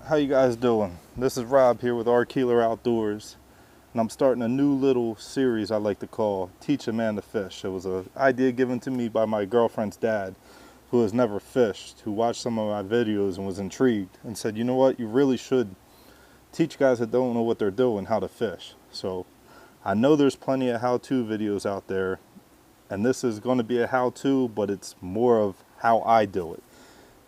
how you guys doing? This is Rob here with Our Keeler Outdoors, and I'm starting a new little series I like to call Teach a Man to Fish. It was an idea given to me by my girlfriend's dad, who has never fished, who watched some of my videos and was intrigued and said, you know what, you really should teach guys that don't know what they're doing how to fish. So I know there's plenty of how-to videos out there, and this is going to be a how-to, but it's more of how I do it,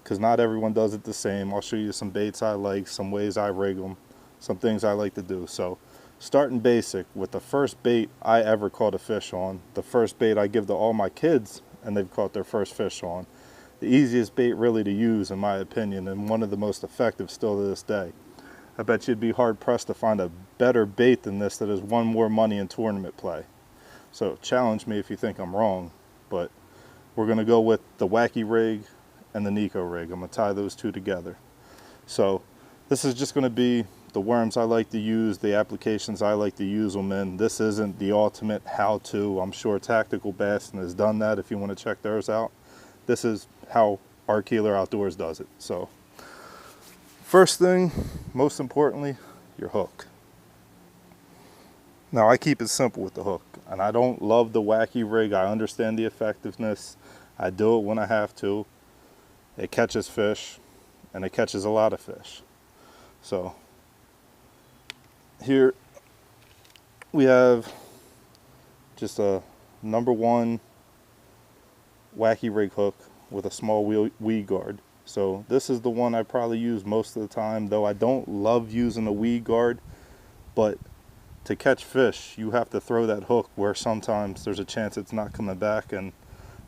because not everyone does it the same. I'll show you some baits I like, some ways I rig them, some things I like to do. So starting basic with the first bait I ever caught a fish on, the first bait I give to all my kids and they've caught their first fish on, the easiest bait really to use in my opinion, and one of the most effective still to this day. I bet you'd be hard pressed to find a better bait than this that has won more money in tournament play. So challenge me if you think I'm wrong, but we're going to go with the Wacky rig and the Nico rig. I'm going to tie those two together. So this is just going to be the worms I like to use, the applications I like to use them in. This isn't the ultimate how-to. I'm sure Tactical Bassin has done that if you want to check theirs out. This is how Our Keeler Outdoors does it. So first thing, most importantly, your hook. Now I keep it simple with the hook, and I don't love the Wacky rig. I understand the effectiveness. I do it when I have to. It catches fish, and it catches a lot of fish. So here we have just a #1 Wacky rig hook with a small weed guard. So this is the one I probably use most of the time, though I don't love using a weed guard. But to catch fish, you have to throw that hook where sometimes there's a chance it's not coming back, and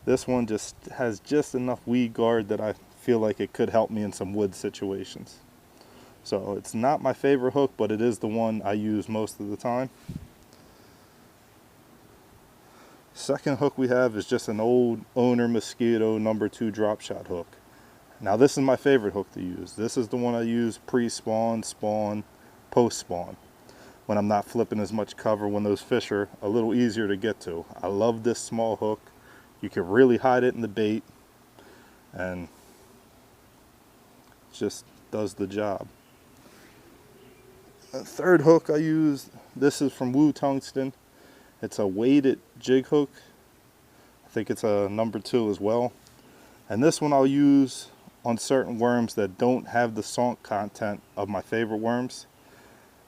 this one just has just enough weed guard that I feel like it could help me in some wood situations. So it's not my favorite hook, but it is the one I use most of the time. Second hook we have is just an old owner Mosquito #2 drop shot hook. Now this is my favorite hook to use. This is the one I use pre-spawn, spawn, post-spawn, when I'm not flipping as much cover, when those fish are a little easier to get to. I love this small hook. You can really hide it in the bait, and it just does the job. The third hook I use, this is from Tungsten. It's a weighted jig hook. I think it's a #2 as well. And this one I'll use on certain worms that don't have the salt content of my favorite worms.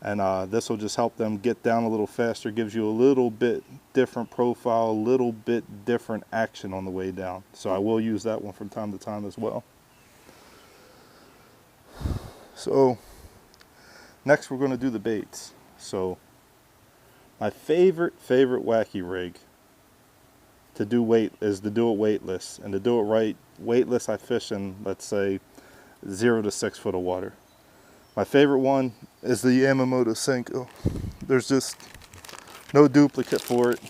And this will just help them get down a little faster, gives you a little bit different profile, a little bit different action on the way down. So I will use that one from time to time as well. So next we're going to do the baits. So my favorite Wacky rig to do weight is to do it weightless, and to do it right, weightless I fish in, let's say, 0 to 6 foot of water. My favorite one is the Yamamoto Senko. There's just no duplicate for it.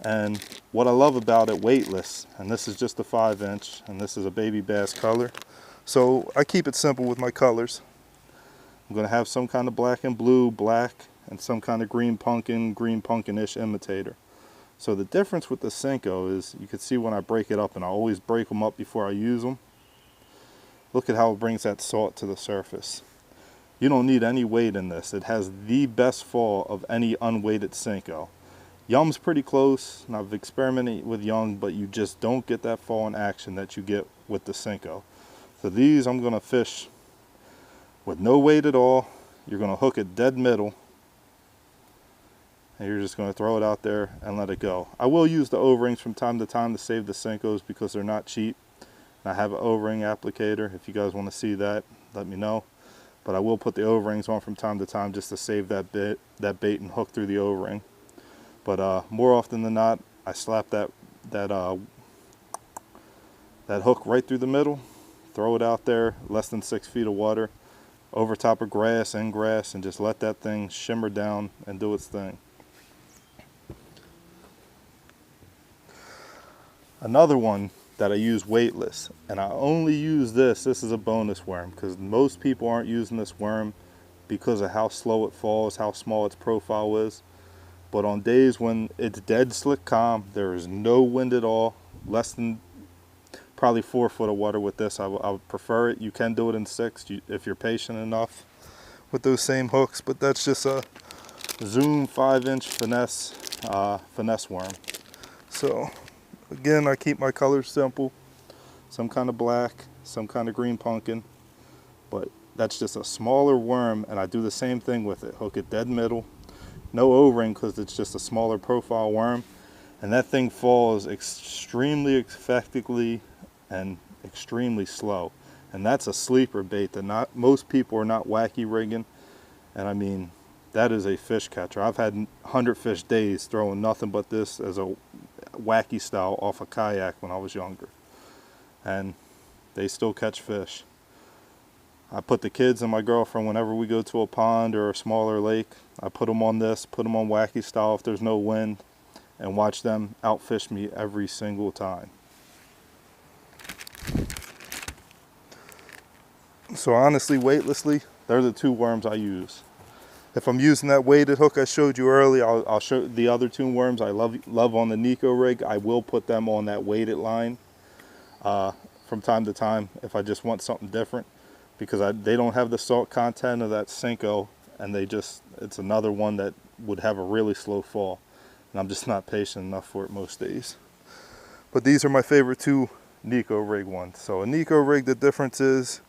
And what I love about it, weightless, and this is just a 5-inch, and this is a baby bass color. So I keep it simple with my colors. I'm going to have some kind of black and blue, black, and some kind of green pumpkin-ish imitator. So the difference with the Senko is, you can see when I break it up, and I always break them up before I use them. Look at how it brings that salt to the surface. You don't need any weight in this. It has the best fall of any unweighted Senko. Yum's pretty close, and I've experimented with Young, but you just don't get that fall in action that you get with the Senko. So these I'm going to fish with no weight at all. You're going to hook it dead middle, and you're just going to throw it out there and let it go. I will use the O-rings from time to time to save the Senkos because they're not cheap. I have an O-ring applicator. If you guys want to see that, let me know. But I will put the O-rings on from time to time just to save that bait and hook through the O-ring. But more often than not, I slap that hook right through the middle, throw it out there, less than 6 feet of water, over top of grass, and just let that thing shimmer down and do its thing. Another one that I use weightless, and I only use this is a bonus worm, because most people aren't using this worm because of how slow it falls, how small its profile is. But on days when it's dead slick calm, there is no wind at all, probably 4 foot of water with this. I would prefer it. You can do it in 6 if you're patient enough with those same hooks, but that's just a Zoom 5-inch finesse worm. So again, I keep my colors simple. Some kind of black, some kind of green pumpkin, but that's just a smaller worm, and I do the same thing with it. Hook it dead middle, no O-ring because it's just a smaller profile worm, and that thing falls extremely effectively and extremely slow. And that's a sleeper bait that most people are not wacky rigging, and I mean, that is a fish catcher. I've had 100 fish days throwing nothing but this as a wacky style off a kayak when I was younger, and they still catch fish. I put the kids and my girlfriend, whenever we go to a pond or a smaller lake, I put them on this, put them on wacky style if there's no wind, and watch them outfish me every single time. So honestly, weightlessly, they're the 2 worms I use. If I'm using that weighted hook I showed you earlier, I'll show the other 2 worms I love on the Neko rig. I will put them on that weighted line from time to time if I just want something different, because they don't have the salt content of that Senko, and it's another one that would have a really slow fall, and I'm just not patient enough for it most days. But these are my favorite 2 Neko rig ones. So a Neko rig, the difference is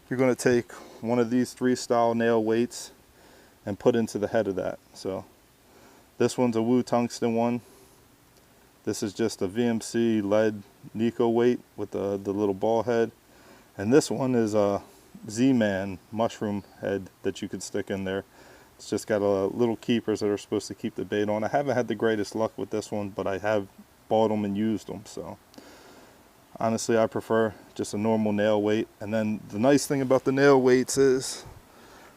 you're going to take one of these 3 style nail weights and put into the head of that. So this one's a Wu tungsten one. This is just a VMC lead Neko weight with the little ball head. And this one is a Zman mushroom head that you could stick in there. It's just got little keepers that are supposed to keep the bait on. I haven't had the greatest luck with this one, but I have bought them and used them. So honestly, I prefer just a normal nail weight. And then the nice thing about the nail weights is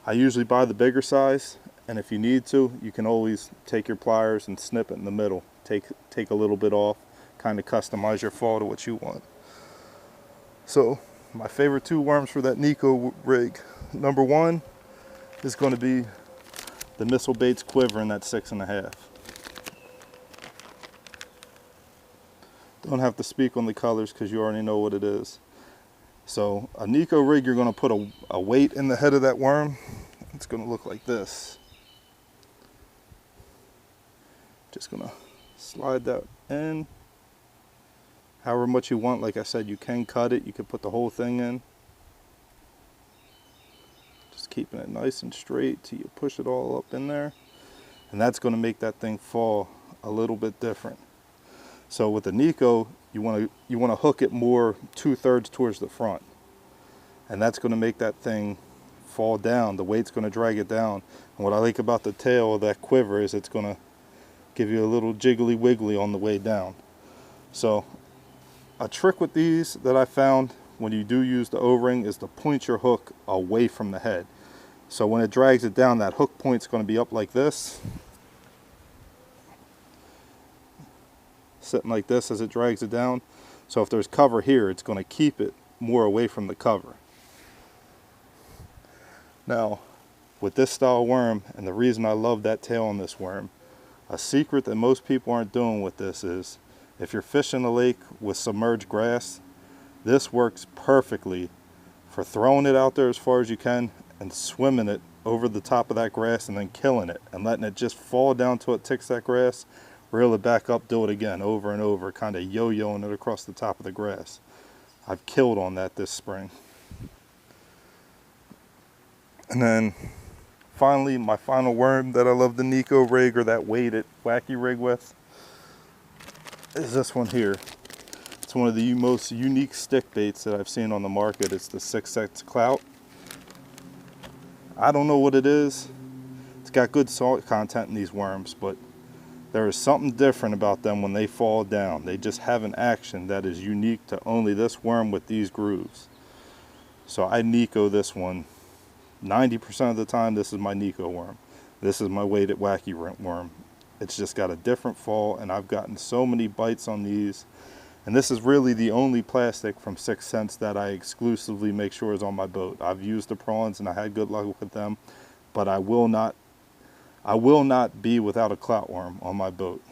I usually buy the bigger size, and if you need to, you can always take your pliers and snip it in the middle. Take a little bit off, kind of customize your fall to what you want. So my favorite 2 worms for that Neko rig, number 1 is going to be the Missile Baits Quiver in that 6.5. Don't have to speak on the colors because you already know what it is. So a Neko rig, you're going to put a weight in the head of that worm. It's going to look like this. Just going to slide that in however much you want. Like I said, you can cut it, you can put the whole thing in. Just keeping it nice and straight till you push it all up in there, and that's going to make that thing fall a little bit different. So with the Neko, you want to hook it more 2/3 towards the front, and that's going to make that thing fall down. The weight's going to drag it down, and what I like about the tail of that Quiver is it's going to give you a little jiggly wiggly on the way down. So a trick with these that I found when you do use the O-ring is to point your hook away from the head. So when it drags it down, that hook point's going to be up like this, sitting like this as it drags it down. So if there's cover here, it's going to keep it more away from the cover. Now with this style worm, and the reason I love that tail on this worm, a secret that most people aren't doing with this is, if you're fishing a lake with submerged grass, this works perfectly for throwing it out there as far as you can and swimming it over the top of that grass and then killing it and letting it just fall down till it ticks that grass, reel it back up, do it again over and over, kind of yo-yoing it across the top of the grass. I've killed on that this spring. And then finally, my final worm that I love the Neko rig, or that weighted wacky rig with, is this one here. It's one of the most unique stick baits that I've seen on the market. It's the 6X Clout. I don't know what it is. It's got good salt content in these worms, but there is something different about them when they fall down. They just have an action that is unique to only this worm with these grooves. So I Neko this one. 90% of the time, this is my Neko worm. This is my weighted wacky worm. It's just got a different fall, and I've gotten so many bites on these. And this is really the only plastic from 6 Cents that I exclusively make sure is on my boat. I've used the prawns and I had good luck with them, but I will not be without a clout worm on my boat.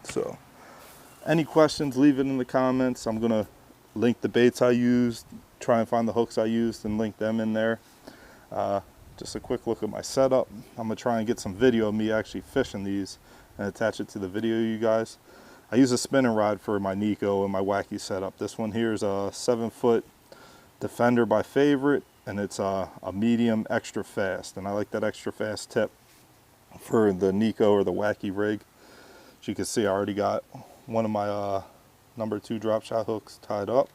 So Any questions, leave it in the comments. I'm gonna link the baits I used, try and find the hooks I used and link them in there. Just a quick look at my setup. I'm gonna try and get some video of me actually fishing these and attach it to the video, you guys. I use a spinning rod for my Nico and my wacky setup. This one here is a 7-foot Defender by Favorite, and it's a medium extra fast, and I like that extra fast tip for the Nico or the wacky rig. As you can see, I already got one of my number 2 drop shot hooks tied up.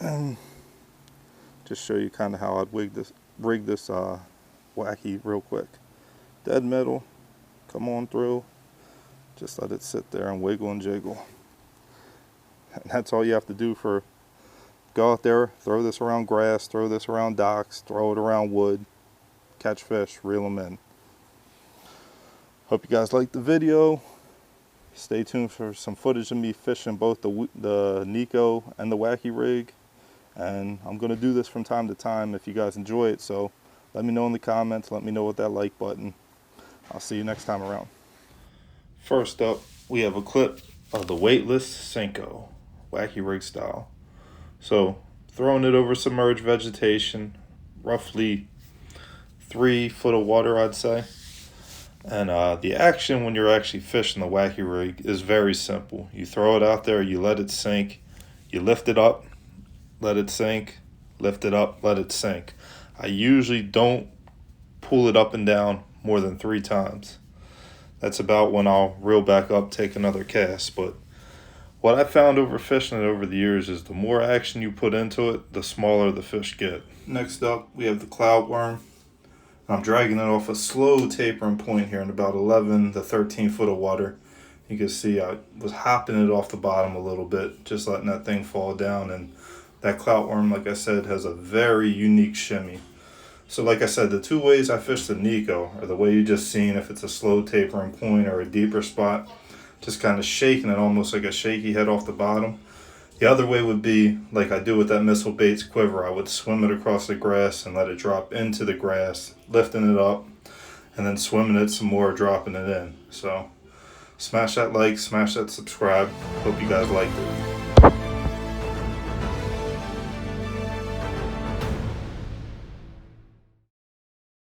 And just show you kind of how I'd rig this wacky real quick. Dead middle, come on through, just let it sit there and wiggle and jiggle. And that's all you have to do. For go out there, throw this around grass, throw this around docks, throw it around wood, catch fish, reel them in. Hope you guys liked the video. Stay tuned for some footage of me fishing both the Nico and the wacky rig. And I'm going to do this from time to time if you guys enjoy it. So let me know in the comments. Let me know with that like button. I'll see you next time around. First up, we have a clip of the Weightless Senko, wacky rig style. So throwing it over submerged vegetation, roughly 3 foot of water, I'd say. And the action when you're actually fishing the wacky rig is very simple. You throw it out there, you let it sink, you lift it up, let it sink, lift it up, let it sink. I usually don't pull it up and down more than 3 times. That's about when I'll reel back up, take another cast. But what I found over fishing it over the years is the more action you put into it, the smaller the fish get. Next up, we have the Clout worm. I'm dragging it off a slow tapering point here in about 11 to 13 foot of water. You can see I was hopping it off the bottom a little bit, just letting that thing fall down. And that Clout worm, like I said, has a very unique shimmy. So like I said, the 2 ways I fish the Nico are the way you just seen, if it's a slow tapering point or a deeper spot, just kind of shaking it almost like a shaky head off the bottom. The other way would be like I do with that missile baits Quiver. I would swim it across the grass and let it drop into the grass, lifting it up, and then swimming it some more, dropping it in. So smash that like, smash that subscribe. Hope you guys liked it.